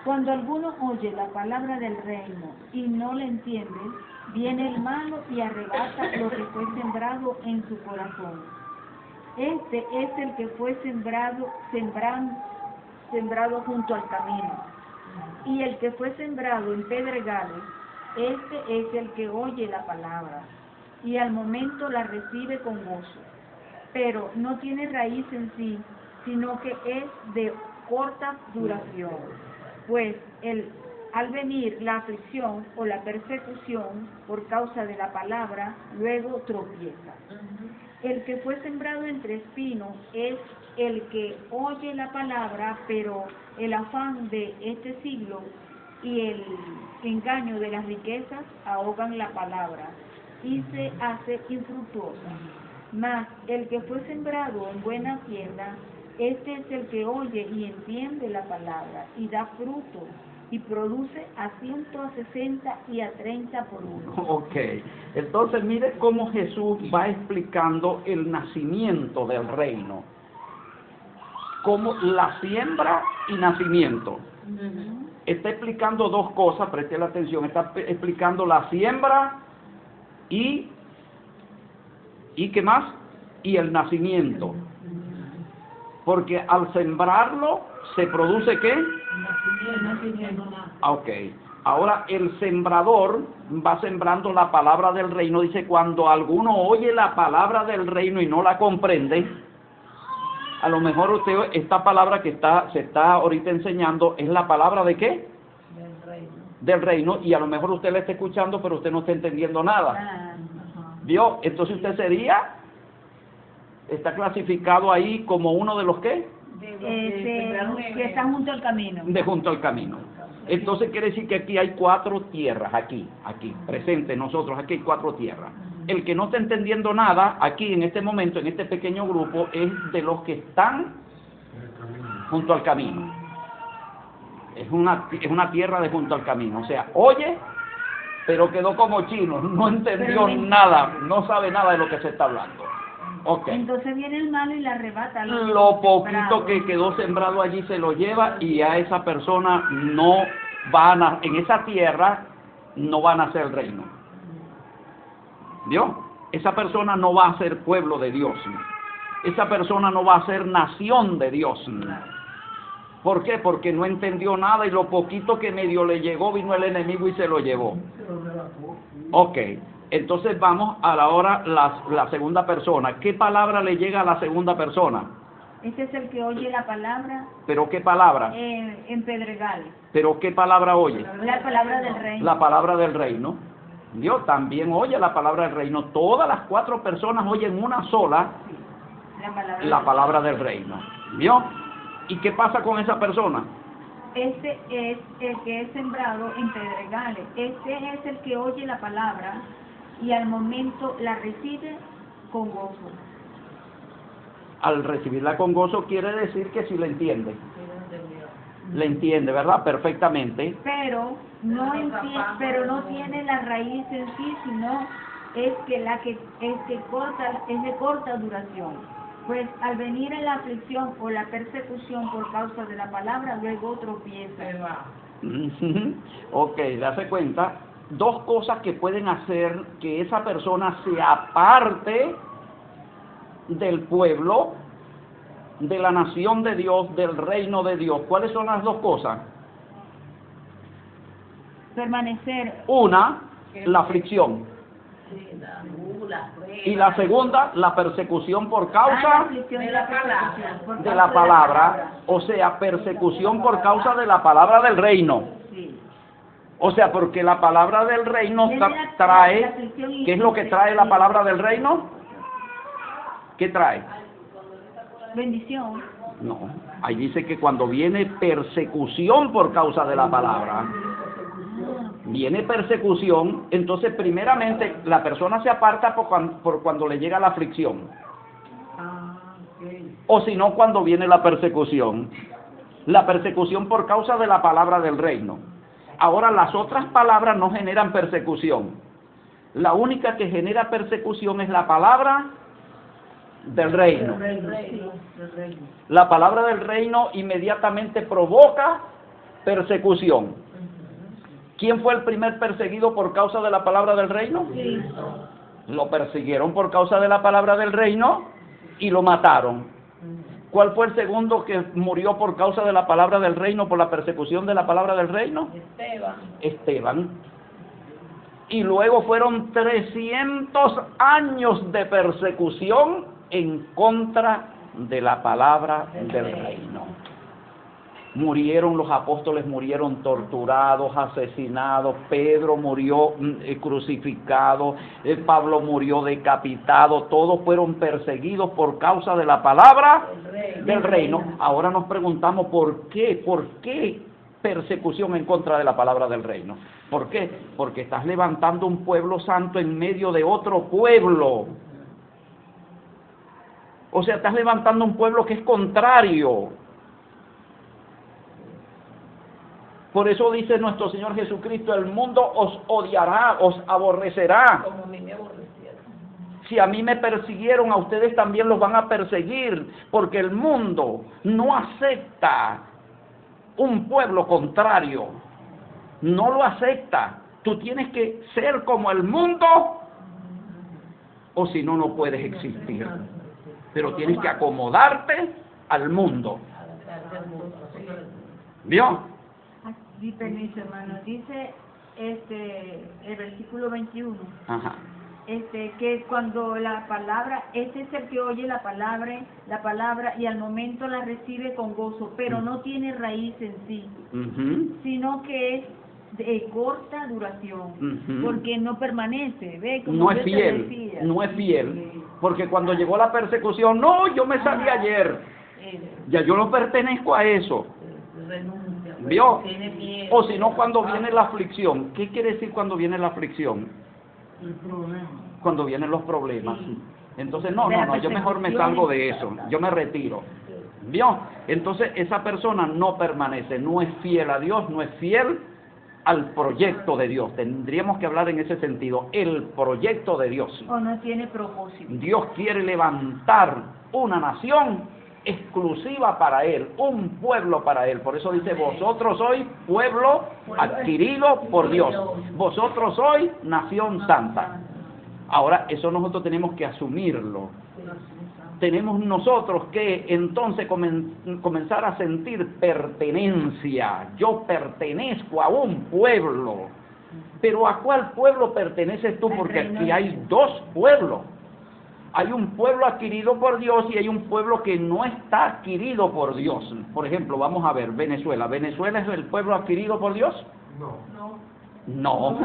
Cuando alguno oye la palabra del reino y no la entiende, viene el malo y arrebata lo que fue sembrado en su corazón. Este es el que fue sembrado junto al camino. Y el que fue sembrado en pedregales, este es el que oye la palabra, y al momento la recibe con gozo, pero no tiene raíz en sí, sino que es de corta duración, pues al venir la aflicción o la persecución por causa de la palabra, luego tropieza. El que fue sembrado entre espinos es el que oye la palabra, pero el afán de este siglo y el engaño de las riquezas ahogan la palabra y se hace infructuosa. Mas el que fue sembrado en buena tierra, este es el que oye y entiende la palabra y da fruto y produce a 100, a 60 y a 30 por uno. Ok, entonces mire cómo Jesús va explicando el nacimiento del reino, como la siembra y nacimiento. Está explicando dos cosas, preste la atención, está explicando la siembra y ¿qué más? Y el nacimiento. Porque al sembrarlo, ¿se produce qué? Ok. Ahora el sembrador va sembrando la palabra del reino. Dice, cuando alguno oye la palabra del reino y no la comprende, a lo mejor usted, esta palabra que se está ahorita enseñando, ¿es la palabra de qué? Del reino, y a lo mejor usted la está escuchando, pero usted no está entendiendo nada. ¿Vio? Entonces usted está clasificado ahí como uno de los ¿qué? Que están junto al camino. De junto al camino. Entonces quiere decir que aquí hay 4 tierras, aquí, presente nosotros, aquí hay 4 tierras. El que no está entendiendo nada, aquí en este momento, en este pequeño grupo, es de los que están junto al camino. Es una tierra de junto al camino, o sea, oye, pero quedó como chino, no entendió nada, no sabe nada de lo que se está hablando. Okay. Entonces viene el malo y le arrebata lo poquito que quedó sembrado allí, se lo lleva, y a esa persona en esa tierra no va a nacer el reino. ¿Vio? Esa persona no va a ser pueblo de Dios. Esa persona no va a ser nación de Dios. ¿Por qué? Porque no entendió nada, y lo poquito que medio le llegó, vino el enemigo y se lo llevó. Ok. Entonces vamos a la segunda persona. ¿Qué palabra le llega a la segunda persona? Este es el que oye la palabra. ¿Pero qué palabra? En pedregales. ¿Pero qué palabra oye? La palabra del reino. La palabra del reino. Dios también oye la palabra del reino. Todas las 4 personas oyen una sola la palabra del reino. ¿Vio? ¿Y qué pasa con esa persona? Este es el que es sembrado en pedregales. Este es el que oye la palabra y al momento la recibe con gozo. Al recibirla con gozo quiere decir que sí la entiende. Le entiende, ¿verdad? Perfectamente. Pero no tiene la raíz en sí, sino es de corta duración. Pues al venir en la aflicción o la persecución por causa de la palabra, luego tropieza. Ok, darse cuenta. 2 cosas que pueden hacer que esa persona se aparte del pueblo, de la nación de Dios, del reino de Dios. ¿Cuáles son las 2 cosas? Permanecer. Una, la aflicción. Y la segunda, la persecución por causa de la palabra. O sea, persecución por causa de la palabra del reino. O sea, porque la palabra del reino trae, ¿qué es lo que trae la palabra del reino? ¿Qué trae? Bendición. No, ahí dice que cuando viene persecución por causa de la palabra, viene persecución, entonces primeramente la persona se aparta por cuando le llega la aflicción. O si no, cuando viene la persecución. La persecución por causa de la palabra del reino. Ahora, las otras palabras no generan persecución. La única que genera persecución es la palabra del reino. La palabra del reino inmediatamente provoca persecución. ¿Quién fue el primer perseguido por causa de la palabra del reino? Cristo. Lo persiguieron por causa de la palabra del reino y lo mataron. ¿Cuál fue el segundo que murió por causa de la palabra del reino, por la persecución de la palabra del reino? Esteban. Y luego fueron 300 años de persecución en contra de la palabra del reino. Murieron los apóstoles, murieron torturados, asesinados. Pedro murió crucificado, Pablo murió decapitado. Todos fueron perseguidos por causa de la palabra del reino. Ahora nos preguntamos ¿por qué? ¿Por qué persecución en contra de la palabra del reino? ¿Por qué? Porque estás levantando un pueblo santo en medio de otro pueblo. O sea, estás levantando un pueblo que es contrario. Por eso dice nuestro Señor Jesucristo, el mundo os odiará, os aborrecerá. Como a mí me aborrecieron. Si a mí me persiguieron, a ustedes también los van a perseguir, porque el mundo no acepta un pueblo contrario. No lo acepta. Tú tienes que ser como el mundo, o si no, no puedes existir. Pero tienes que acomodarte al mundo. ¿Vio? Sí, permiso, hermano. Dice el versículo 21, Ajá. que cuando la palabra, este es el que oye la palabra y al momento la recibe con gozo, pero no tiene raíz en sí, sino que es de corta duración, porque no permanece, ¿ve? Como No es yo te fiel, decía. no es fiel, porque cuando llegó la persecución, no, yo me salí ayer, ya yo no pertenezco a eso. Renuncia. ¿Vio? Tiene miedo. O si no, cuando viene la aflicción. ¿Qué quiere decir cuando viene la aflicción? El problema. Cuando vienen los problemas. Sí. Entonces, no, yo mejor me salgo de eso, yo me retiro. ¿Vio? Entonces, esa persona no permanece, no es fiel a Dios, no es fiel al proyecto de Dios. Tendríamos que hablar en ese sentido, el proyecto de Dios. O no tiene propósito. Dios quiere levantar una nación exclusiva para Él, un pueblo para Él. Por eso dice, vosotros sois pueblo adquirido por Dios. Vosotros sois nación santa. Ahora, eso nosotros tenemos que asumirlo. Tenemos nosotros que entonces comenzar a sentir pertenencia. Yo pertenezco a un pueblo. Pero ¿a cuál pueblo perteneces tú? Porque aquí hay dos pueblos. Hay un pueblo adquirido por Dios y hay un pueblo que no está adquirido por Dios. Por ejemplo, vamos a ver Venezuela. ¿Venezuela es el pueblo adquirido por Dios? No,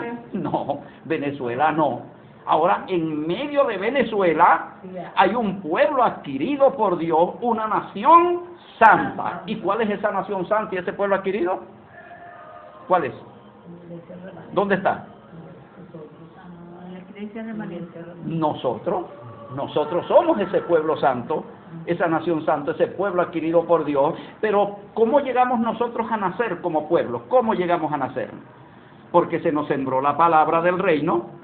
Venezuela no. Ahora, en medio de Venezuela hay un pueblo adquirido por Dios, una nación santa. ¿Y cuál es esa nación santa y ese pueblo adquirido? ¿Cuál es? ¿Dónde está? La iglesia remanente. Nosotros somos ese pueblo santo, esa nación santa, ese pueblo adquirido por Dios. Pero ¿cómo llegamos nosotros a nacer como pueblo? ¿Cómo llegamos a nacer? Porque se nos sembró la palabra del reino,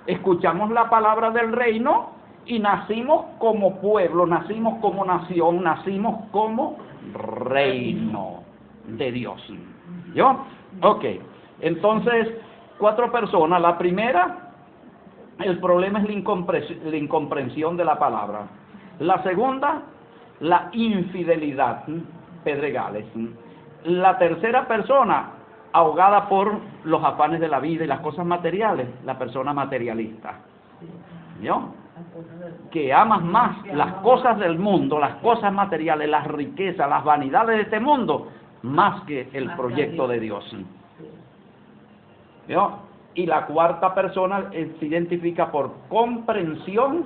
escuchamos la palabra del reino y nacimos como pueblo, nacimos como nación, nacimos como reino de Dios. ¿Yo? Ok. Entonces, 4 personas. La primera, el problema es la incomprensión de la palabra. La segunda, la infidelidad, pedregales. La tercera persona, ahogada por los afanes de la vida y las cosas materiales, la persona materialista. ¿Vio? Que amas más las cosas del mundo, las cosas materiales, las riquezas, las vanidades de este mundo, más que el proyecto de Dios. ¿Vio? Y la cuarta persona se identifica por comprensión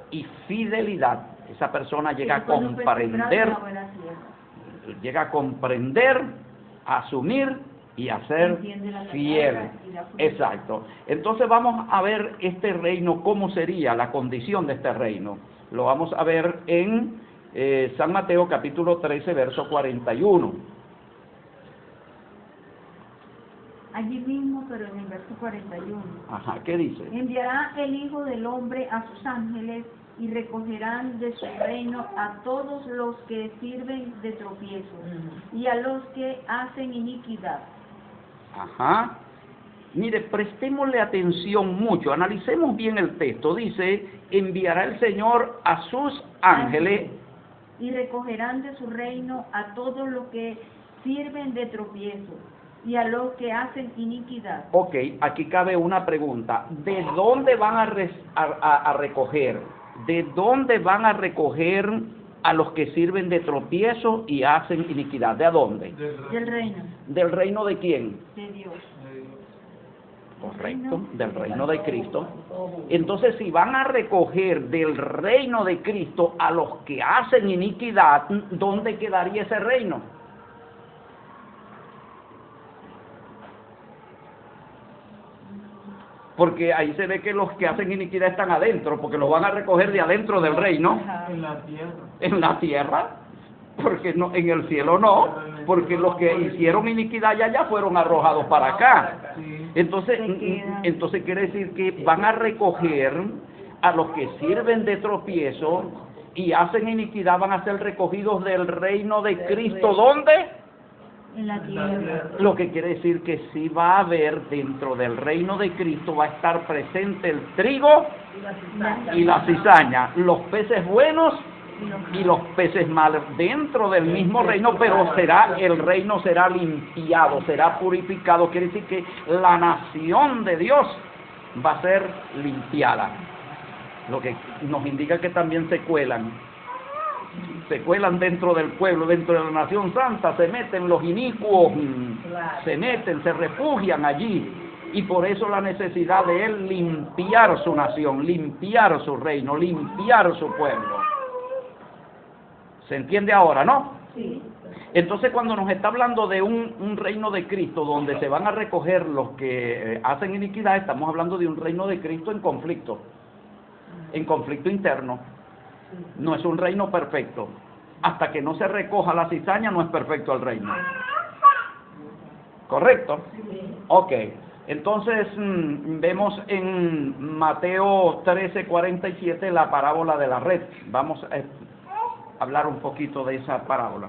y fidelidad. Esa persona llega a comprender, a asumir y a ser fiel. Exacto. Entonces vamos a ver este reino, cómo sería la condición de este reino. Lo vamos a ver en San Mateo capítulo 13, verso 41. Allí mismo, pero en el verso 41. Ajá, ¿qué dice? Enviará el Hijo del Hombre a sus ángeles y recogerán de su reino a todos los que sirven de tropiezo y a los que hacen iniquidad. Ajá. Mire, prestémosle atención mucho, analicemos bien el texto. Dice, enviará el Señor a sus ángeles y recogerán de su reino a todos los que sirven de tropiezo y a los que hacen iniquidad. Ok, aquí cabe una pregunta. ¿De dónde van a recoger? ¿De dónde van a recoger a los que sirven de tropiezo y hacen iniquidad? ¿De dónde? Del reino ¿Del reino de quién? de Dios. Correcto, del reino de Cristo. Entonces, si van a recoger del reino de Cristo a los que hacen iniquidad, ¿dónde quedaría ese reino? Porque ahí se ve que los que hacen iniquidad están adentro, porque los van a recoger de adentro del reino. En la tierra. En la tierra, porque no, en el cielo no, porque los que hicieron iniquidad ya fueron arrojados para acá. Entonces quiere decir que van a recoger a los que sirven de tropiezo y hacen iniquidad, van a ser recogidos del reino de Cristo. ¿Dónde? En la tierra. Lo que quiere decir que sí va a haber dentro del reino de Cristo, va a estar presente el trigo y la cizaña, los peces buenos y los peces malos dentro del mismo reino, pero el reino será limpiado, será purificado. Quiere decir que la nación de Dios va a ser limpiada, lo que nos indica que también se cuelan dentro del pueblo, dentro de la nación santa, se meten los inicuos, se meten, se refugian allí, y por eso la necesidad de él limpiar su nación, limpiar su reino, limpiar su pueblo. ¿Se entiende ahora, no? Sí. Entonces, cuando nos está hablando de un reino de Cristo donde se van a recoger los que hacen iniquidad, estamos hablando de un reino de Cristo en conflicto interno. No es un reino perfecto. Hasta que no se recoja la cizaña, no es perfecto el reino. ¿Correcto? Ok. Entonces, vemos en Mateo 13:47 la parábola de la red. Vamos a hablar un poquito de esa parábola.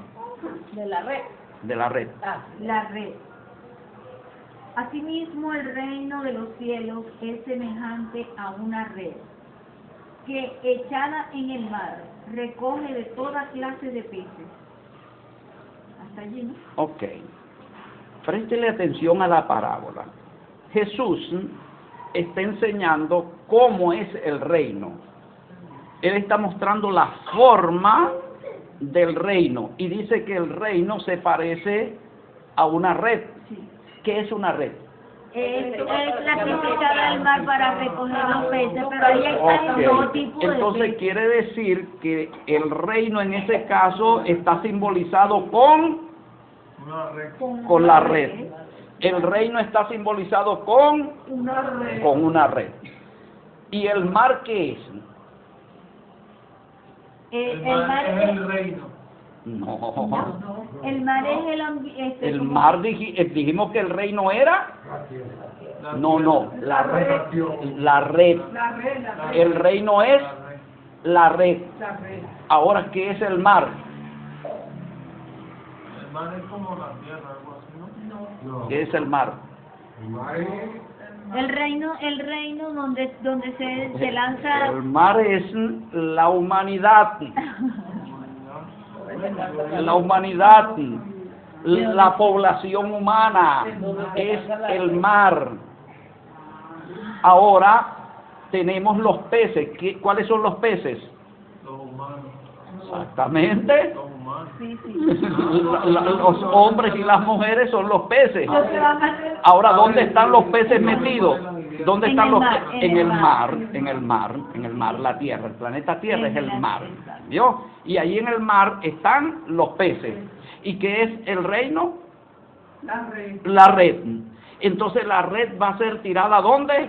De la red. De la red. La red. Asimismo, el reino de los cielos es semejante a una red que, echada en el mar, recoge de toda clase de peces. Hasta allí, ¿no? Ok. Préstele atención a la parábola. Jesús está enseñando cómo es el reino. Él está mostrando la forma del reino y dice que el reino se parece a una red. Sí. ¿Qué es una red? Es la que se echada al mar para recoger los peces, pero ahí está en todo tipo de Entonces peces. quiere decir que el reino en ese caso está simbolizado con la red. El reino está simbolizado con una red. ¿Y el mar qué es? El mar es el reino. No. El mar es El mar dijimos que el reino era. No, la red. El reino es la red. Ahora, ¿qué es el mar? El mar es como la tierra, algo así, ¿no? ¿Qué es el mar? el reino donde se lanza. El mar es la humanidad. La humanidad, la población humana es el mar. Ahora tenemos los peces. ¿Cuáles son los peces? Los humanos. Exactamente. Los humanos. Sí. Los hombres y las mujeres son los peces. Lo que van a hacer- Ahora, ¿dónde están los peces metidos? ¿Dónde En están el los mar, peces? en En el el mar. mar, la Tierra, el planeta Tierra es En el la mar. Tierra. ¿Vio? Y ahí en el mar están los peces. ¿Y qué es el reino? La red. La red. Entonces la red va a ser tirada ¿dónde?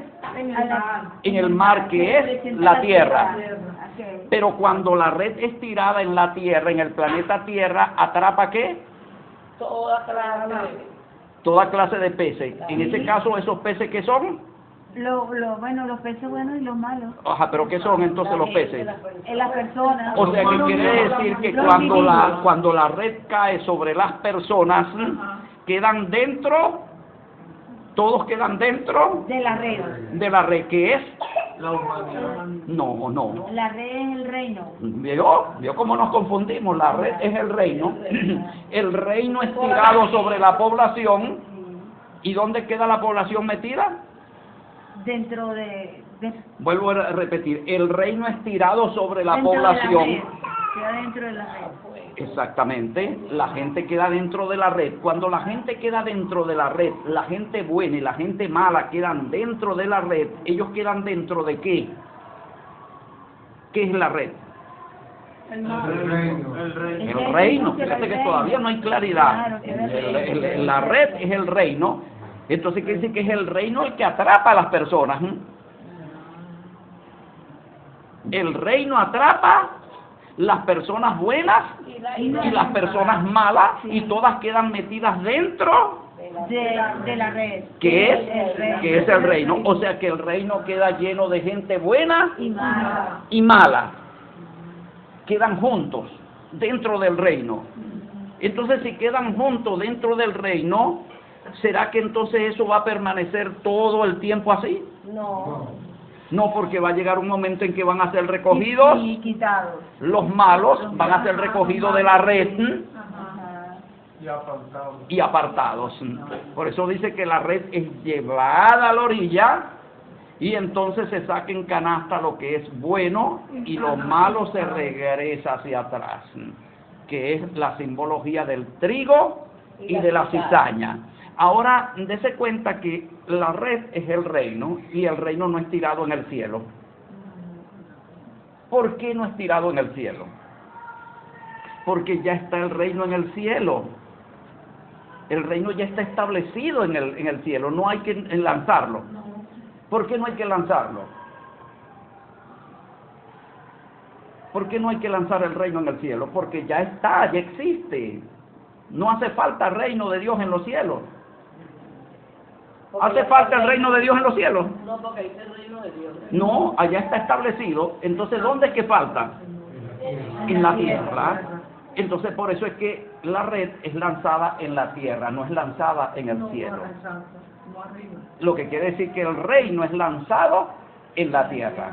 En el mar, que es Representa la Tierra. Ok. Pero cuando la red es tirada en la Tierra, en el planeta Tierra, ¿atrapa qué? Toda clase. Toda clase de peces. En este caso, ¿esos peces qué son? Bueno, los peces buenos y los malos. Ajá, pero ¿qué son entonces los peces? En las personas. O sea, que quiere decir que cuando la red cae sobre las personas, quedan dentro, todos quedan dentro De la red. de la red, que es, La humanidad. no. La red es el reino. ¿Vio cómo nos confundimos? La red es el reino. El reino es tirado sobre la población. ¿Y dónde queda la población metida? Dentro de Vuelvo a repetir, el reino es tirado sobre la dentro de población. red. Queda dentro de la red. Exactamente, la gente queda dentro de la red. Cuando la gente queda dentro de la red, la gente buena y la gente mala quedan dentro de la red, ellos quedan dentro de ¿qué? ¿Qué es la red? El reino. El reino, fíjate que todavía no hay claridad. La red es el reino, entonces quiere decir que es el reino el que atrapa a las personas. El reino atrapa las personas buenas y las personas malas y todas quedan metidas dentro de la red. que es el reino. O sea que el reino queda lleno de gente buena Y mala. y mala. Quedan juntos dentro del reino. Entonces, si quedan juntos dentro del reino, ¿será que entonces eso va a permanecer todo el tiempo así? No, porque va a llegar un momento en que van a ser recogidos. Y quitados. Los malos van a ser recogidos de la red y apartados. Por eso dice que la red es llevada a la orilla y entonces se saca en canasta lo que es bueno y lo malo se regresa hacia atrás, que es la simbología del trigo y de la cizaña. Ahora, dése cuenta que la red es el reino y el reino no es tirado en el cielo. ¿Por qué no es tirado en el cielo? Porque ya está el reino en el cielo. El reino ya está establecido en el cielo, no hay que lanzarlo. ¿Por qué no hay que lanzarlo? ¿Por qué no hay que lanzar el reino en el cielo? Porque ya está, ya existe. No hace falta el reino de Dios en los cielos. ¿Hace falta el reino de Dios en los cielos? No, porque ahí está el reino de Dios. No, allá está establecido. Entonces, ¿dónde es que falta? En la tierra. Entonces, por eso es que la red es lanzada en la tierra, no es lanzada en el cielo. Lo que quiere decir que el reino es lanzado en la tierra.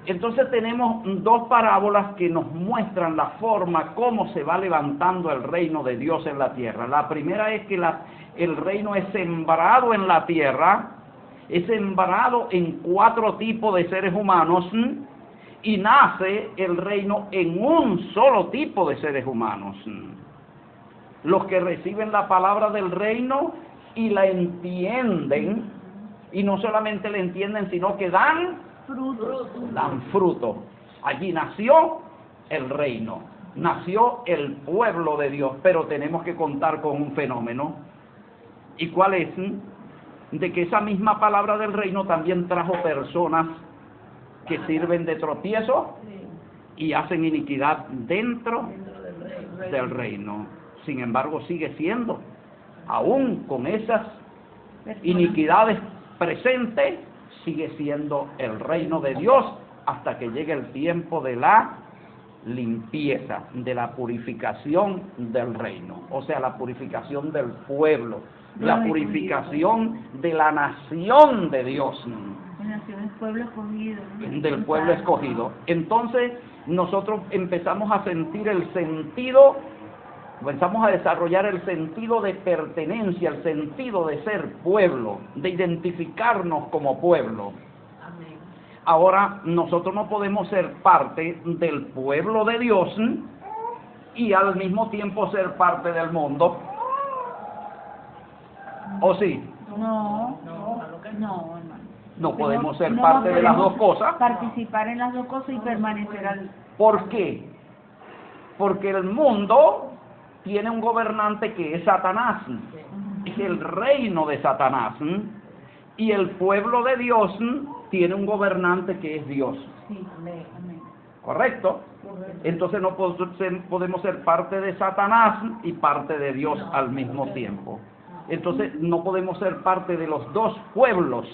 Entonces tenemos dos parábolas que nos muestran la forma cómo se va levantando el reino de Dios en la tierra. La primera es que el reino es sembrado en la tierra, es sembrado en 4 tipos de seres humanos y nace el reino en un solo tipo de seres humanos. Los que reciben la palabra del reino y la entienden, y no solamente la entienden, sino que dan fruto. Allí nació el reino, nació el pueblo de Dios, pero tenemos que contar con un fenómeno. ¿Y cuál es? De que esa misma palabra del reino también trajo personas que sirven de tropiezo y hacen iniquidad dentro del reino. Sin embargo, sigue siendo, aún con esas iniquidades presentes, sigue siendo el reino de Dios hasta que llegue el tiempo de la limpieza, de la purificación del reino, o sea, la purificación del pueblo, la purificación de la nación de Dios, Nación es pueblo escogido, ¿no? del pueblo escogido. Entonces nosotros empezamos a sentir el sentido, comenzamos a desarrollar el sentido de pertenencia, el sentido de ser pueblo, de identificarnos como pueblo. Ahora, nosotros no podemos ser parte del pueblo de Dios y al mismo tiempo ser parte del mundo. ¿O sí? No, hermano. No podemos ser parte de las dos cosas. Participar en las dos cosas y permanecer al... ¿Por qué? Porque el mundo tiene un gobernante que es Satanás, es el reino de Satanás, y el pueblo de Dios tiene un gobernante que es Dios. Sí, amén. ¿Correcto? Entonces no podemos ser parte de Satanás y parte de Dios al mismo tiempo. Entonces no podemos ser parte de los dos pueblos.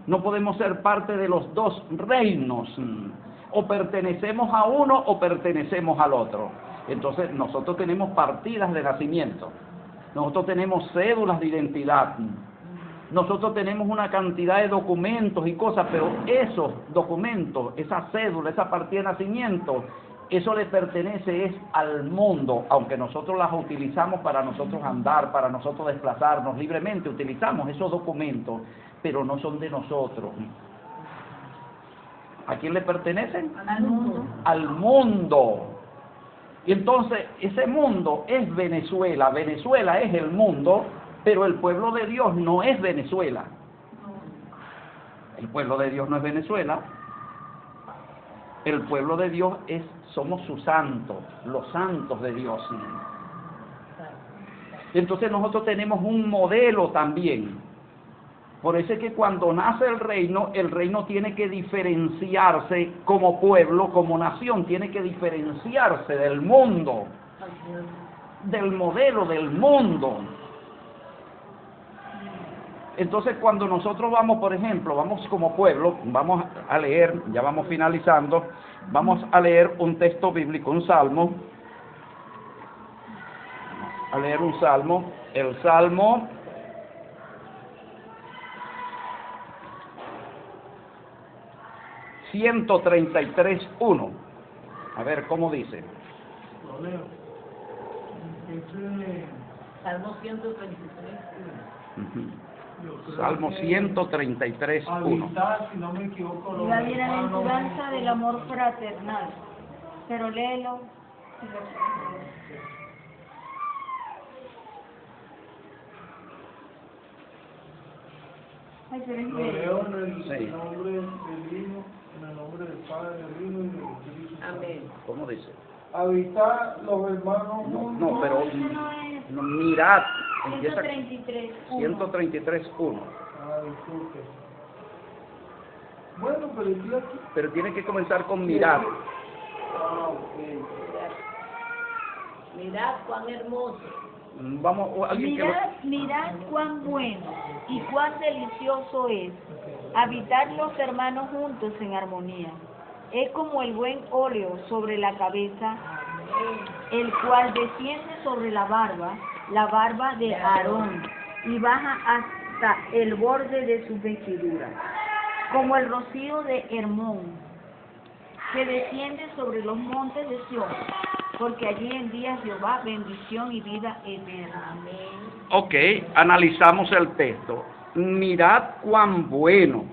No podemos ser parte de los dos reinos. O pertenecemos a uno o pertenecemos al otro. Entonces nosotros tenemos partidas de nacimiento. Nosotros tenemos cédulas de identidad. Nosotros tenemos una cantidad de documentos y cosas, pero esos documentos, esa cédula, esa partida de nacimiento, eso le pertenece es al mundo, aunque nosotros las utilizamos para nosotros andar, para nosotros desplazarnos libremente, utilizamos esos documentos, pero no son de nosotros. ¿A quién le pertenecen? Al mundo. Al mundo. Y entonces ese mundo es Venezuela, Venezuela es el mundo, pero el pueblo de Dios no es Venezuela. El pueblo de Dios no es Venezuela. El pueblo de Dios somos sus santos, los santos de Dios. Entonces nosotros tenemos un modelo también. Por eso es que cuando nace el reino tiene que diferenciarse como pueblo, como nación, tiene que diferenciarse del mundo, del modelo del mundo. Entonces cuando nosotros vamos, por ejemplo, vamos como pueblo, vamos a leer, ya vamos finalizando, vamos a leer un texto bíblico, un salmo, a leer un salmo, el Salmo 133:1. A ver cómo dice. Lo leo. Salmo 133. Salmo 133:1. Habitar, si no me equivoco, Y los la bienaventuranza hermanos del amor fraternal. Pero léelo. Ay, pero es Lo bello. leo en el Sí. nombre del Hijo, en el nombre del Padre, del Hijo y del Espíritu Santo. Amén. ¿Cómo dice? Habitar los hermanos No, juntos. no, pero Eso no es. no, mirad, empieza 133. 133:1. Disculpe. Bueno, pero estoy aquí. Pero tiene que comenzar con mirad. Ok. Mirad cuán hermoso. Vamos, alguien que Mirad cuán bueno y cuán delicioso es habitar los hermanos juntos en armonía. Es como el buen óleo sobre la cabeza, el cual desciende sobre la barba de Aarón, y baja hasta el borde de sus vestiduras, como el rocío de Hermón, que desciende sobre los montes de Sión, porque allí envía Jehová bendición y vida eterna. Ok, analizamos el texto. Mirad cuán bueno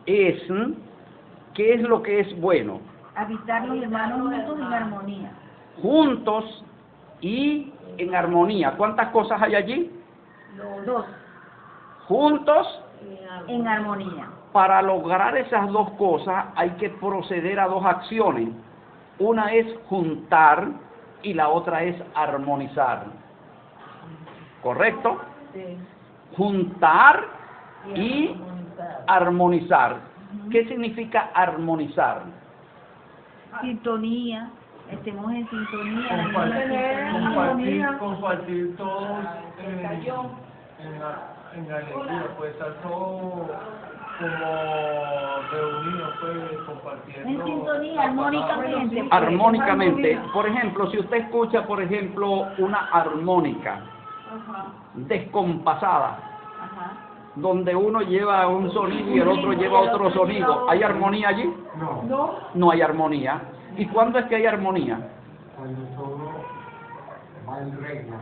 es. ¿Qué es lo que es bueno? Habitar los hermanos juntos en armonía. Juntos y en armonía. ¿Cuántas cosas hay allí? Dos, Juntos. en armonía. Para lograr esas dos cosas hay que proceder a dos acciones. Una es juntar y la otra es armonizar. ¿Correcto? Sí. Juntar y armonizar. ¿Qué significa armonizar? Sintonía, estemos en sintonía. en la misma Compartir todos en alegría, pues estar todos como reunidos, pues compartiendo. En sintonía, armónicamente. Armónicamente. Por ejemplo, si usted escucha, por ejemplo, una armónica Ajá, descompasada, ajá. donde uno lleva un sonido y el otro lleva otro sonido, ¿hay armonía allí? No. No hay armonía. ¿Y cuándo es que hay armonía? Cuando todo va en regla,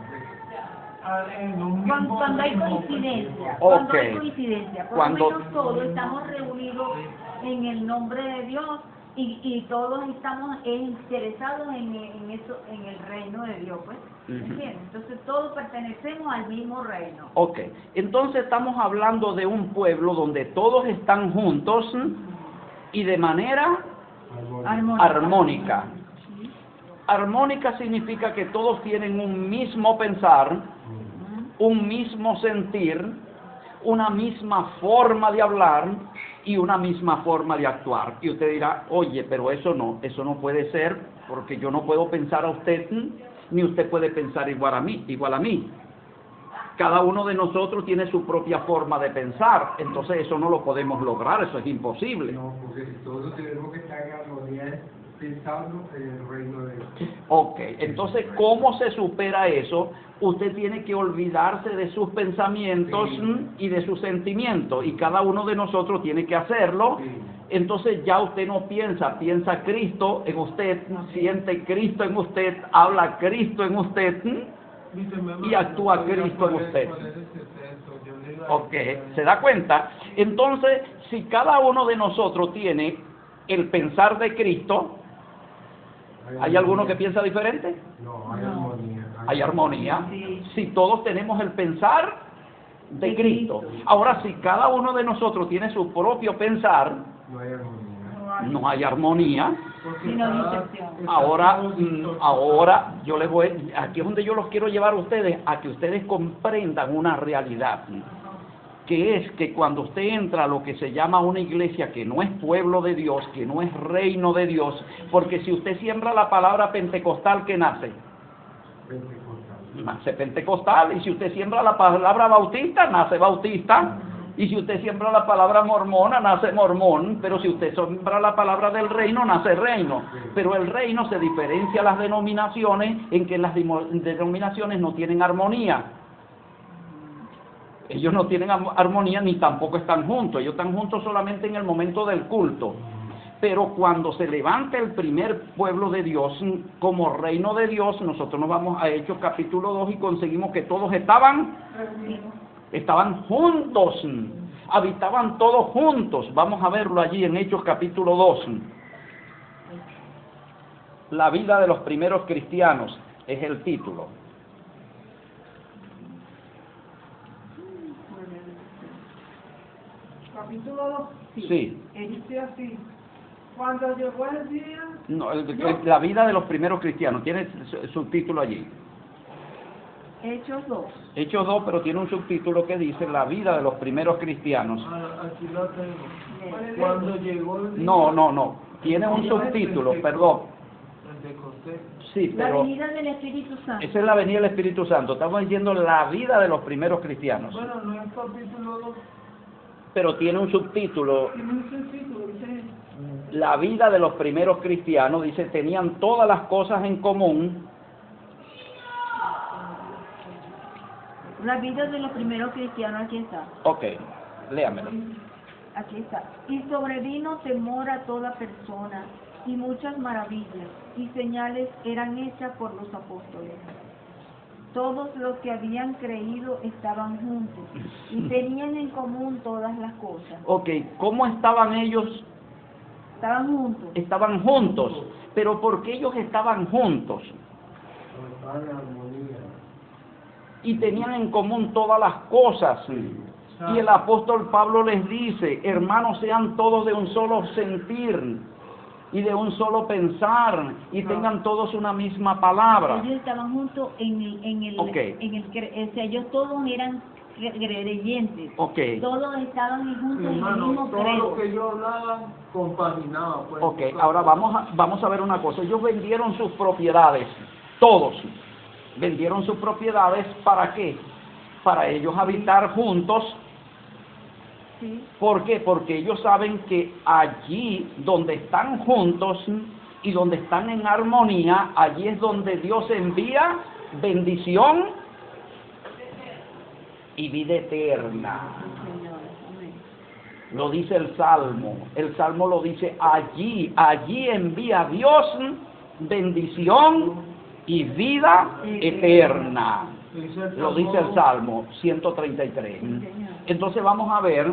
en un mismo Cuando hay ritmo, coincidencia, Ok. cuando hay coincidencia, por Cuando- lo menos todos estamos reunidos en el nombre de Dios y todos estamos interesados en eso, en el reino de Dios, pues. Ujú. ¿Entiendes? Entonces todos pertenecemos al mismo reino. Ok, entonces estamos hablando de un pueblo donde todos están juntos y de manera armónica. Armónica significa que todos tienen un mismo pensar, un mismo sentir, una misma forma de hablar y una misma forma de actuar. Y usted dirá, oye, pero eso no puede ser, porque yo no puedo pensar a usted, ni usted puede pensar igual a mí. Cada uno de nosotros tiene su propia forma de pensar, entonces eso no lo podemos lograr, eso es imposible. No, porque todos tenemos que estar en armonía pensando en el reino de Dios. Ok, entonces, ¿cómo se supera eso? Usted tiene que olvidarse de sus pensamientos y de sus sentimientos, y cada uno de nosotros tiene que hacerlo. Sí. Entonces ya usted no piensa Cristo en usted, siente Cristo en usted, habla Cristo en usted, y actúa Cristo en usted. Ok, ¿se da cuenta? Entonces, si cada uno de nosotros tiene el pensar de Cristo, ¿hay alguno que piensa diferente? No, hay armonía. Hay armonía. Sí. Si todos tenemos el pensar de Cristo. Ahora, si cada uno de nosotros tiene su propio pensar, No hay armonía. no hay armonía. Sino dispersión. Ahora yo les voy, aquí es donde yo los quiero llevar a ustedes, a que ustedes comprendan una realidad, que es que cuando usted entra a lo que se llama una iglesia que no es pueblo de Dios, que no es reino de Dios, porque si usted siembra la palabra pentecostal, ¿qué nace? Pentecostal. Nace pentecostal, y si usted siembra la palabra bautista, nace bautista, y si usted siembra la palabra mormona, nace mormón, pero si usted siembra la palabra del reino, nace reino. Pero el reino se diferencia a las denominaciones en que las denominaciones no tienen armonía. Ellos no tienen armonía ni tampoco están juntos, ellos están juntos solamente en el momento del culto. Pero cuando se levanta el primer pueblo de Dios como reino de Dios, nosotros nos vamos a Hechos capítulo 2 y conseguimos que todos estaban juntos, habitaban todos juntos. Vamos a verlo allí en Hechos capítulo 2. La vida de los primeros cristianos es el título. Capítulo 2. Sí. Dice así: cuando llegó el día, No, la vida de los primeros cristianos, tiene subtítulo allí. Hechos 2. Hechos 2, pero tiene un subtítulo que dice la vida de los primeros cristianos. Aquí lo tengo. Cuando llegó el día. No. Tiene un subtítulo, perdón. Pentecostés. Sí, La pero venida del Espíritu Santo. esa es la venida del Espíritu Santo. Estamos diciendo la vida de los primeros cristianos. Bueno, no es capítulo 2. Pero tiene un subtítulo. tiene un sentido, dice, La vida de los primeros cristianos, dice, tenían todas las cosas en común. La vida de los primeros cristianos, aquí está. Ok, léamelo. Aquí está. Y sobrevino temor a toda persona, y muchas maravillas y señales eran hechas por los apóstoles. Todos los que habían creído estaban juntos y tenían en común todas las cosas. Ok, ¿cómo estaban ellos? Estaban juntos. Estaban juntos. Pero ¿por qué ellos estaban juntos? Estaban en armonía. Y tenían en común todas las cosas. Y el apóstol Pablo les dice, hermanos, sean todos de un solo sentir y de un solo pensar, y tengan todos una misma palabra. Ellos estaban juntos Ok. o sea, ellos todos eran creyentes. Ok. Todos estaban juntos en el Hermano, mismo todo credo. lo que yo hablaba compaginaba. Pues, Ok, ahora vamos a ver una cosa. Ellos vendieron sus propiedades, todos. Vendieron sus propiedades, ¿para qué? Para ellos habitar juntos. Sí. ¿Por qué? Porque ellos saben que allí donde están juntos y donde están en armonía, allí es donde Dios envía bendición y vida eterna. Señor, amén. Lo dice el Salmo lo dice, allí envía Dios bendición y vida eterna. Lo dice el Salmo 133. Entonces vamos a ver,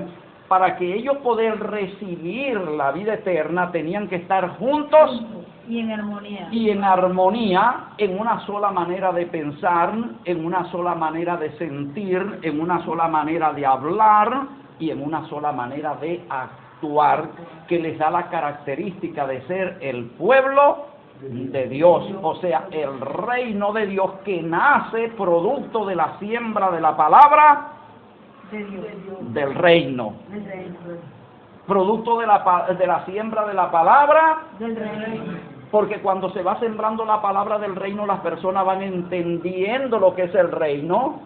para que ellos poder recibir la vida eterna tenían que estar juntos Y en armonía. y en armonía, en una sola manera de pensar, en una sola manera de sentir, en una sola manera de hablar y en una sola manera de actuar, que les da la característica de ser el pueblo de Dios, o sea, el reino de Dios que nace producto de la siembra de la palabra De Dios. del reino, Del reino. producto de la siembra de la palabra, Del reino. porque cuando se va sembrando la palabra del reino, las personas van entendiendo lo que es el reino,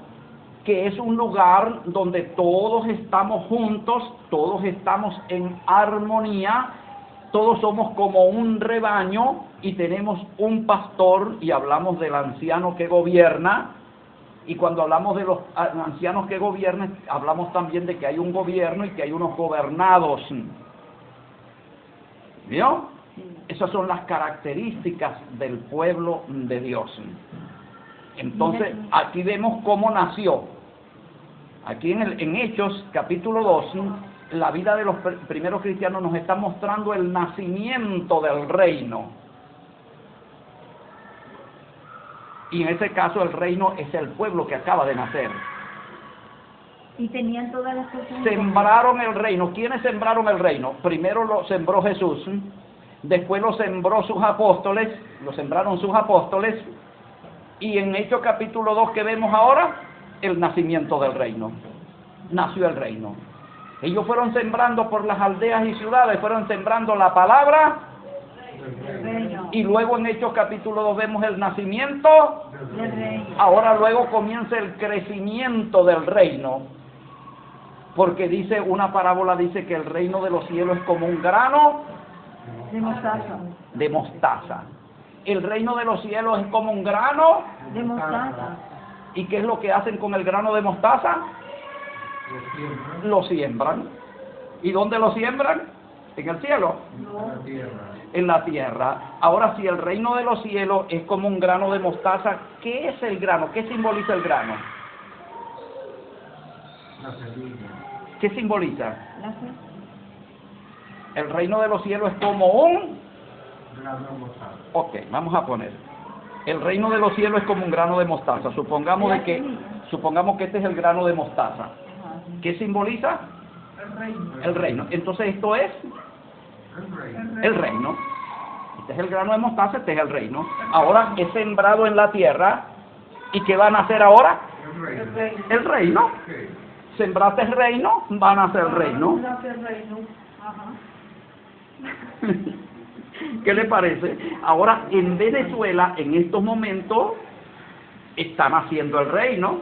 que es un lugar donde todos estamos juntos, todos estamos en armonía, todos somos como un rebaño y tenemos un pastor, y hablamos del anciano que gobierna, y cuando hablamos de los ancianos que gobiernan, hablamos también de que hay un gobierno y que hay unos gobernados. ¿Vio? Esas son las características del pueblo de Dios. Entonces, aquí vemos cómo nació. Aquí en Hechos, capítulo 2, la vida de los primeros cristianos nos está mostrando el nacimiento del reino. Y en ese caso el reino es el pueblo que acaba de nacer. Y tenían todas las cosas. Sembraron el reino. ¿Quiénes sembraron el reino? Primero lo sembró Jesús, después lo sembró sus apóstoles, lo sembraron sus apóstoles, y en Hechos capítulo 2 que vemos ahora, el nacimiento del reino. Nació el reino. Ellos fueron sembrando por las aldeas y ciudades, fueron sembrando la palabra, y luego en Hechos capítulo 2 vemos el nacimiento del reino. Ahora luego comienza el crecimiento del reino, porque dice una parábola, dice que el reino de los cielos es como un grano De mostaza. de mostaza. El reino de los cielos es como un grano. De mostaza. ¿Y qué es lo que hacen con el grano de mostaza? Lo siembran. ¿Y dónde lo siembran? En el cielo. En la tierra. Ahora, si el reino de los cielos es como un grano de mostaza, ¿qué es el grano? ¿Qué simboliza el grano? ¿Qué simboliza? La fe. El reino de los cielos es como un... Ok, vamos a poner. El reino de los cielos es como un grano de mostaza. Supongamos que este es el grano de mostaza. ¿Qué simboliza? El reino. Entonces esto es el reino. Este es el grano de mostaza, este es el reino. Ahora es sembrado en la tierra. ¿Y qué van a hacer ahora? El reino. Sembraste el reino, van a hacer el reino. ¿Qué le parece? Ahora en Venezuela, en estos momentos, está naciendo el reino.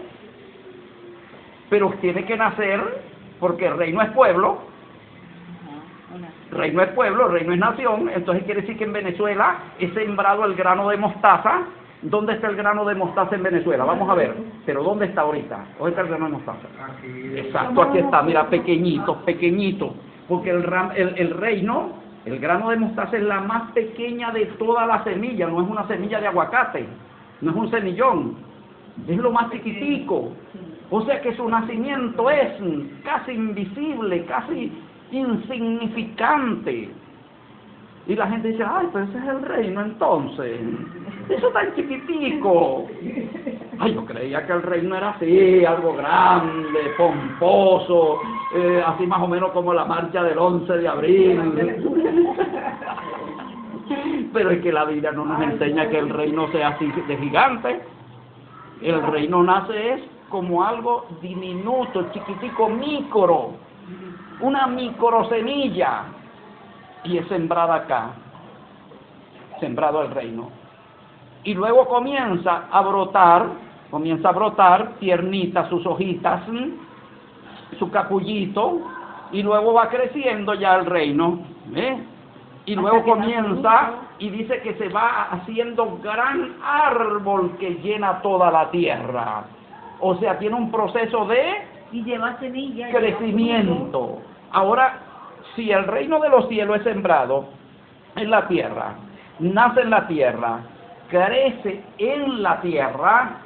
Pero tiene que nacer, porque el reino es pueblo. Reino es pueblo, reino es nación. Entonces quiere decir que en Venezuela es sembrado el grano de mostaza. ¿Dónde está el grano de mostaza en Venezuela? Vamos a ver. Pero ¿dónde está ahorita? ¿Dónde está el grano de mostaza? Exacto, aquí está, mira, pequeñito, pequeñito. Porque el reino, el grano de mostaza es la más pequeña de toda la semilla. No es una semilla de aguacate, no es un semillón, es lo más chiquitico. O sea que su nacimiento es casi invisible, casi insignificante. Y la gente dice, ay, pero ese es el reino entonces. Eso tan chiquitico. Ay, yo creía que el reino era así, algo grande, pomposo, así más o menos como la marcha del 11 de abril. Pero es que la Biblia no nos enseña que el reino sea así de gigante. El reino nace es como algo diminuto, chiquitico, micro, una microsemilla, y es sembrada acá, sembrado el reino. Y luego comienza a brotar tiernita, sus hojitas, su capullito, y luego va creciendo ya el reino, ¿eh? Y luego comienza y dice que se va haciendo gran árbol que llena toda la tierra. O sea, tiene un proceso de Y lleva semilla. crecimiento. Ahora, si el reino de los cielos es sembrado en la tierra, nace en la tierra, crece en la tierra,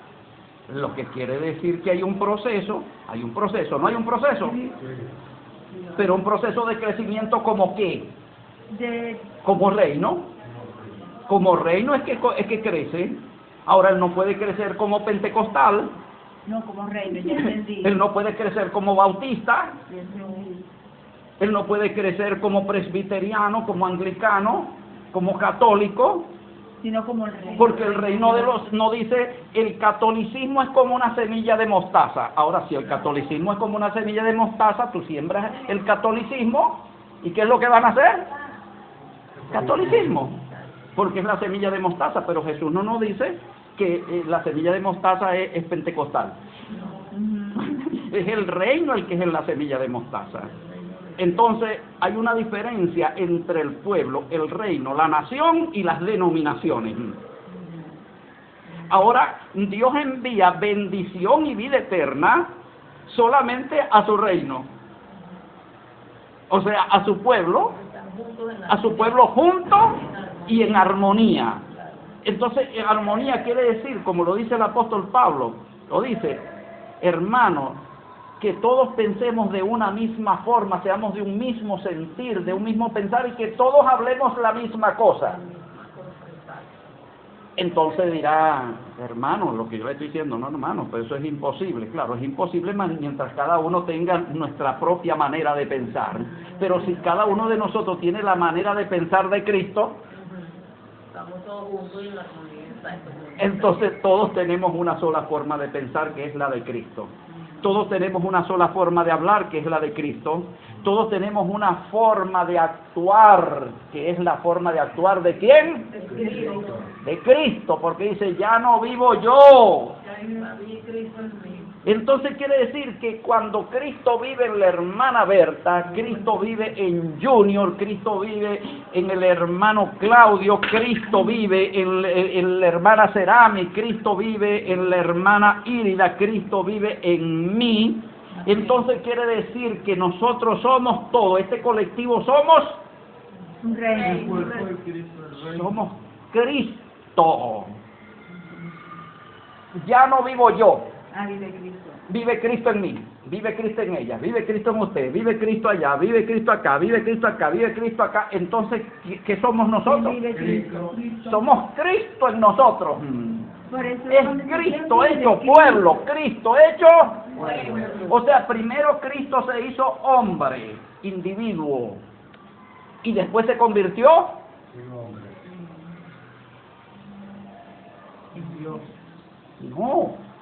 lo que quiere decir que hay un proceso, ¿no hay un proceso? Pero un proceso de crecimiento ¿como qué? Como reino. Como reino es que crece. Ahora él no puede crecer como pentecostal. No, como reino, ya entendí. Él no puede crecer como bautista. Él no puede crecer como presbiteriano, como anglicano, como católico. Sino como el reino. Porque el reino de los, no dice, el catolicismo es como una semilla de mostaza. Ahora, si el catolicismo es como una semilla de mostaza, tú siembras el catolicismo, ¿y qué es lo que van a hacer? Catolicismo. Porque es la semilla de mostaza, pero Jesús no nos dice que la semilla de mostaza es pentecostal. Es el reino el que es la semilla de mostaza. Entonces, hay una diferencia entre el pueblo, el reino, la nación y las denominaciones. Ahora, Dios envía bendición y vida eterna solamente a su reino. O sea, a su pueblo junto y en armonía. Entonces, en armonía quiere decir, como lo dice el apóstol Pablo, lo dice, hermanos, que todos pensemos de una misma forma, seamos de un mismo sentir, de un mismo pensar y que todos hablemos la misma cosa. Entonces dirá, hermano, lo que yo le estoy diciendo, no, hermano, pero eso es imposible. Claro, es imposible mientras cada uno tenga nuestra propia manera de pensar. Pero si cada uno de nosotros tiene la manera de pensar de Cristo, Estamos todos juntos y en la comunidad. entonces todos tenemos una sola forma de pensar, que es la de Cristo. Todos tenemos una sola forma de hablar, que es la de Cristo. Todos tenemos una forma de actuar, que es la forma de actuar ¿de quién? De Cristo, porque dice, ya no vivo yo. Entonces quiere decir que cuando Cristo vive en la hermana Berta, Cristo vive en Junior, Cristo vive en el hermano Claudio, Cristo vive en la hermana Cerami, Cristo vive en la hermana Írida, Cristo vive en mí. Entonces quiere decir que nosotros somos todo, este colectivo somos Un rey. somos Cristo. Ya no vivo yo. Vive Cristo. Vive Cristo en mí, vive Cristo en ella, vive Cristo en usted, vive Cristo allá, vive Cristo acá, vive Cristo acá, vive Cristo acá. Entonces, ¿qué somos nosotros? Vive Cristo. Somos Cristo en nosotros. Por eso Es cuando Cristo vive hecho Cristo. pueblo, Cristo hecho. O sea, primero Cristo se hizo hombre, individuo, y después se convirtió no.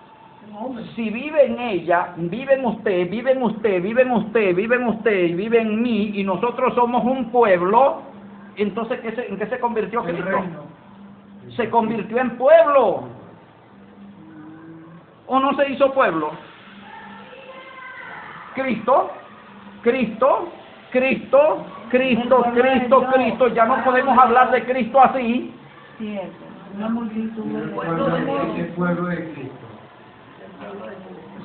Si vive en ella, vive en usted, vive en usted, vive en usted, vive en usted y vive en mí, y nosotros somos un pueblo, entonces ¿en qué se convirtió El Cristo? reino. Se convirtió en pueblo. ¿O no se hizo pueblo? Cristo, Cristo, Cristo, Cristo, Cristo, Cristo. Ya no podemos hablar de Cristo así. Cierto. Una multitud de Ese pueblo de Cristo.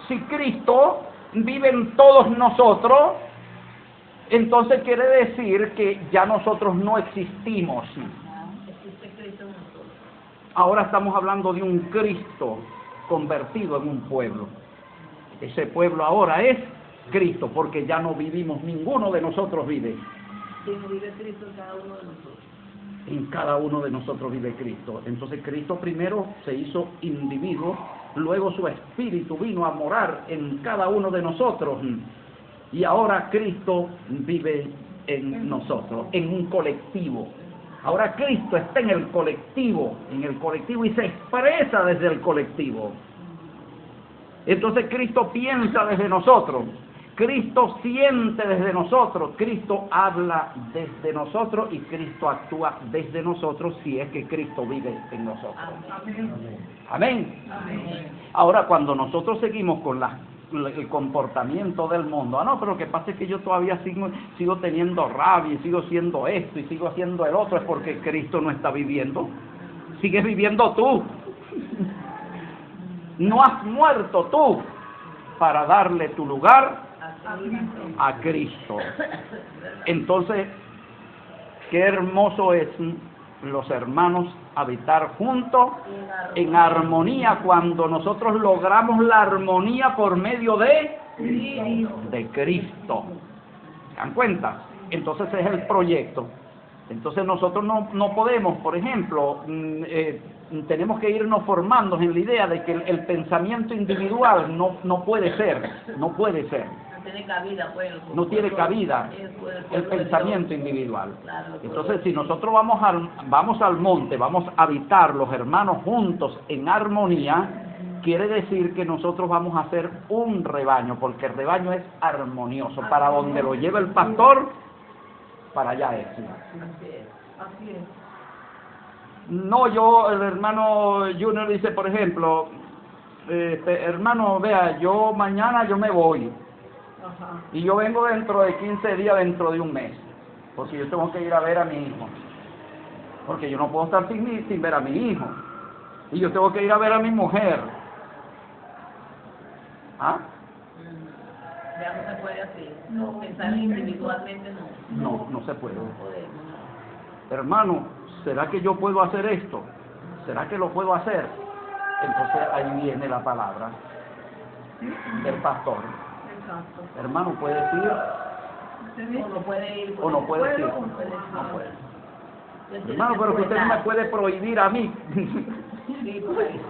Si Cristo vive en todos nosotros, entonces quiere decir que ya nosotros no existimos. Ahora estamos hablando de un Cristo convertido en un pueblo. Ese pueblo ahora es Cristo, porque ya no vivimos, ninguno de nosotros vive. Vive Cristo en cada uno de nosotros. En cada uno de nosotros vive Cristo. Entonces Cristo primero se hizo individuo, luego su espíritu vino a morar en cada uno de nosotros, y ahora Cristo vive en nosotros, en un colectivo. Ahora Cristo está en el colectivo y se expresa desde el colectivo. Entonces Cristo piensa desde nosotros, Cristo siente desde nosotros, Cristo habla desde nosotros y Cristo actúa desde nosotros si es que Cristo vive en nosotros. Amén. Ahora, cuando nosotros seguimos con el comportamiento del mundo, no, pero lo que pasa es que yo todavía sigo teniendo rabia y sigo haciendo esto y sigo haciendo el otro, es porque Cristo no está viviendo. Sigues viviendo tú. No has muerto tú para darle tu lugar a Cristo. Entonces, qué hermoso es los hermanos habitar juntos en armonía cuando nosotros logramos la armonía por medio de Cristo. ¿Se dan cuenta? Entonces es el proyecto. Entonces nosotros no podemos, por ejemplo, tenemos que irnos formando en la idea de que el pensamiento individual no puede ser. No tiene cabida, pues. No tiene cabida el pensamiento individual. Entonces, si nosotros vamos al monte, vamos a habitar los hermanos juntos en armonía, quiere decir que nosotros vamos a hacer un rebaño, porque el rebaño es armonioso. Para donde lo lleva el pastor, para allá es. Así es. No, el hermano Junior dice, por ejemplo, hermano, vea, yo mañana yo me voy. Ajá. Y yo vengo dentro de 15 días, dentro de un mes. Porque yo tengo que ir a ver a mi hijo. Porque yo no puedo estar sin ver a mi hijo. Y yo tengo que ir a ver a mi mujer. ¿Ah? Ya no se puede así. No, pensar individualmente no. No se puede. No podemos. Hermano, ¿será que yo puedo hacer esto? ¿Será que lo puedo hacer? Entonces ahí viene la palabra del pastor. Exacto. Hermano, ¿puedes ir O no puede ir. o no puedes ir? No puede. No puede. Él tiene Hermano, que pero que usted no me apretar. puede prohibir a mí. Sí, por ahí.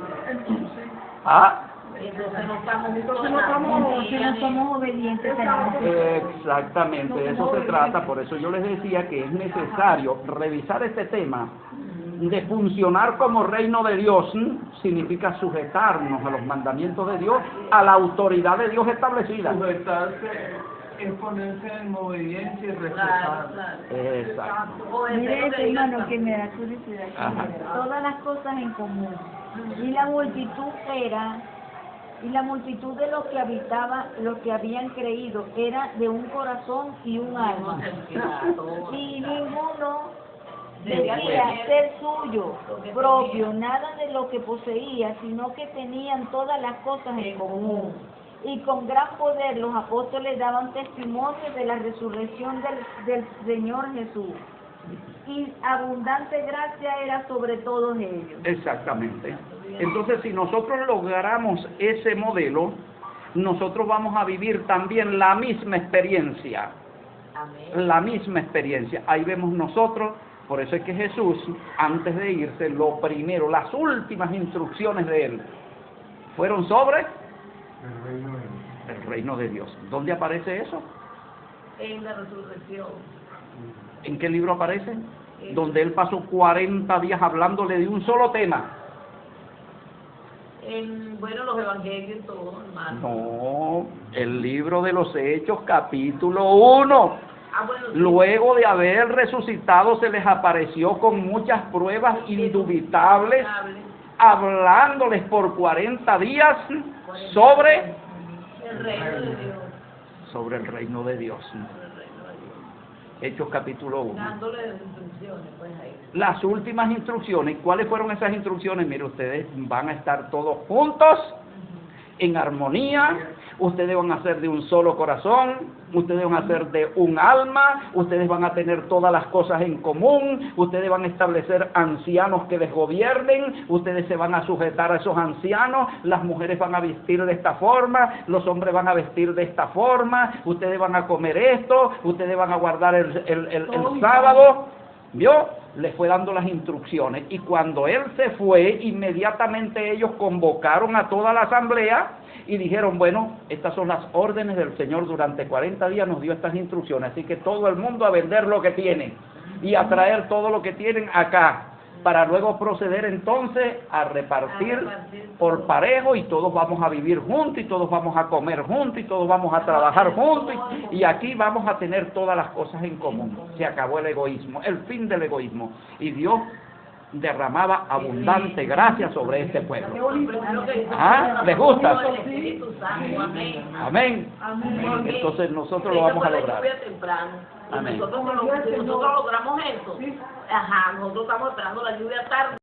¿Ah? Entonces no estamos Entonces no estamos- Si no somos obedientes, tenemos que... Exactamente, de eso se trata. Por eso yo les decía que es necesario revisar este tema de funcionar como reino de Dios. Significa sujetarnos a los mandamientos de Dios, a la autoridad de Dios establecida. Sujetarse es ponerse en obediencia y Claro, respetar. claro. Exacto. Mire esto, hermano, que me da curiosidad. Ajá. Todas las cosas en común. Y la multitud de los que habitaban, los que habían creído, era de un corazón y un alma. Y ninguno decía ser suyo propio, nada de lo que poseía, sino que tenían todas las cosas en común. Y con gran poder los apóstoles daban testimonio de la resurrección del Señor Jesús. Y abundante gracia era sobre todos ellos. Exactamente. Entonces, si nosotros logramos ese modelo, nosotros vamos a vivir también la misma experiencia. Amén. La misma experiencia. Ahí vemos nosotros, por eso es que Jesús, antes de irse, lo primero, las últimas instrucciones de él, fueron sobre El reino de Dios. el reino de Dios. ¿Dónde aparece eso? En la resurrección. ¿En qué libro aparece? Donde él pasó 40 días hablándole de un solo tema. Bueno, los evangelios y todo, hermano. No, el libro de los Hechos, capítulo 1. Bueno, sí. Luego de haber resucitado, se les apareció con muchas pruebas indubitables, hablándoles por 40 días sobre El reino de Dios. el reino de Dios. El reino de Dios. Hechos capítulo 1. Dándole las instrucciones, pues ahí. Las últimas instrucciones, ¿cuáles fueron esas instrucciones? Mire, ustedes van a estar todos juntos, en armonía, ustedes van a ser de un solo corazón, ustedes van a ser de un alma, ustedes van a tener todas las cosas en común, ustedes van a establecer ancianos que les gobiernen, ustedes se van a sujetar a esos ancianos, las mujeres van a vestir de esta forma, los hombres van a vestir de esta forma, ustedes van a comer esto, ustedes van a guardar el sábado. ¿Vio? Les fue dando las instrucciones, y cuando él se fue, inmediatamente ellos convocaron a toda la asamblea y dijeron, bueno, estas son las órdenes del Señor, durante 40 días nos dio estas instrucciones, así que todo el mundo a vender lo que tienen y a traer todo lo que tienen acá, para luego proceder entonces a repartir por parejo, y todos vamos a vivir juntos, y todos vamos a comer juntos, y todos vamos a trabajar juntos, y aquí vamos a tener todas las cosas en común. Se acabó el egoísmo, el fin del egoísmo, y Dios derramaba abundante gracia sobre este pueblo. ¿Ah? ¿Les gusta? El Espíritu Santo, amén. Amén. Entonces nosotros lo vamos a lograr. Amén. Amén. Nosotros logramos eso. Ajá, nosotros estamos esperando la lluvia tarde.